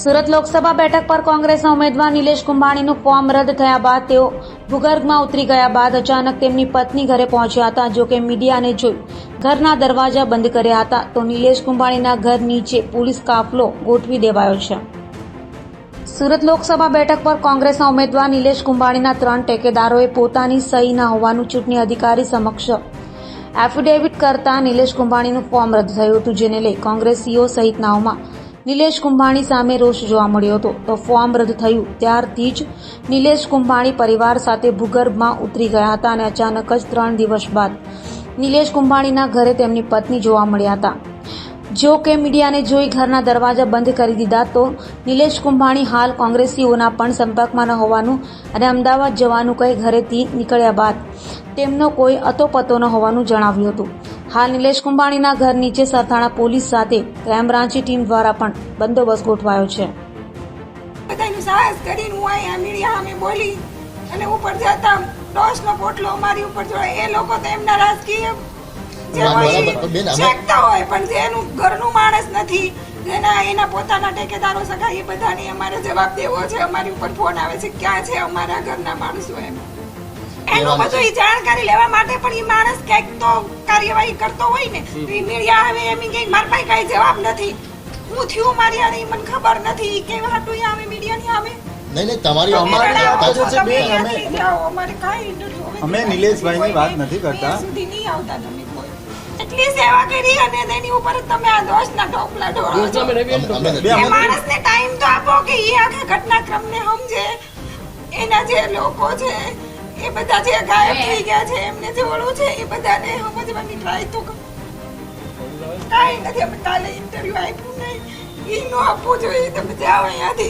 સુરત લોકસભા બેઠક પર કોંગ્રેસના ઉમેદવાર નિલેશ કુંભાણીનું ફોર્મ રદ થયા બાદ તેઓ ભૂગર્ભમાં ઉતરી ગયા બાદ અચાનક તેમની પત્ની ઘરે પહોંચ્યા હતા. જો કે મીડિયાને જોઈ ઘરના દરવાજા બંધ કર્યા હતા તો નિલેશ કુંભાણીના ઘર નીચે પોલીસ કાફલો ગોઠવી દેવાયો છે. સુરત લોકસભા બેઠક પર કોંગ્રેસના ઉમેદવાર નિલેશ કુંભાણીના 3 ટેકેદારોએ પોતાની સહી ન હોવાનું ચૂંટણી અધિકારી સમક્ષ એફિડેવિટ કરતા નિલેશ કુંભાણીનું ફોર્મ રદ થયું હતું, જેને લઈ કોંગ્રેસીઓ સહિતનાઓમાં નિલેશ કુંભાણી સામે રોષ જોવા મળ્યો હતો. તો ફોર્મ રદ થયું ત્યારથી જ નિલેશ કુંભાણી પરિવાર સાથે ભૂગર્ભમાં ઉતરી ગયા હતા અને અચાનક જ 3 દિવસ બાદ નિલેશ કુંભાણીના ઘરે તેમની પત્ની જોવા મળ્યા હતા. જો કે મીડિયાને જોઈ ઘરના દરવાજા બંધ કરી દીધા તો નિલેશ કુંભાણી હાલ કોંગ્રેસીઓના પણ સંપર્કમાં ન હોવાનું અને અમદાવાદ જવાનું કહી ઘરેથી નીકળ્યા બાદ તેમનો કોઈ અતોપતો ન હોવાનું જણાવ્યું હતું. હાલ નિલેશ કુંભાણીના ઘર નીચે સરથાણા પોલીસ સાથે ક્રાઇમ બ્રાન્ચની ટીમ દ્વારા પણ બંદોબસ્ત ગોઠવાયો છે. બધાનું સાહસ કરીને હું અહીંયા મીડિયા સામે બોલી અને ઉપર જતા ટોસનો પોટલો અમારી ઉપર જોડે. એ લોકો તો એમના રાજકીય શકતા હોય પણ જેનું ઘરનું માણસ નથી, એના પોતાના ટેકેદારો સગા, એ બધાને અમારે જવાબ દેવો છે. અમારી ઉપર ફોન આવે છે ક્યાં છે અમારા ઘરના માણસો, એનું બધું જાણકારી લેવા માટે પણ એ માણસ ક્યાંક તો કાર્યવાહી કરતો હોય ને. મીડિયા આવે એમ કે મારા પાસે કઈ જવાબ નથી, હું થયું મારી આને મને ખબર નથી કેવા હાટું આવે મીડિયાની આવે. નહીં તમારી અમે નિલેશભાઈની વાત નથી કરતા. સુધી નહીં આવતા તમે કોઈ એટલી સેવા કરી અને તેની ઉપર તમે આ દોષના ટોપલા ઢોળો છો. એ માણસને ટાઈમ તો આપો કે એ આખા ઘટનાક્રમને સમજે. એના જે લોકો છે એ બધા જે ગાયબ થઈ ગયા છે એમને જે વળું છે એ બધાને સમજવાની ટ્રાય તો કાંઈ નથી. અમે કાલે ઇન્ટરવ્યુ આપ્યું નહીં, એ ન આપવું જોઈએ. તમે જાઓ અહીંયાથી.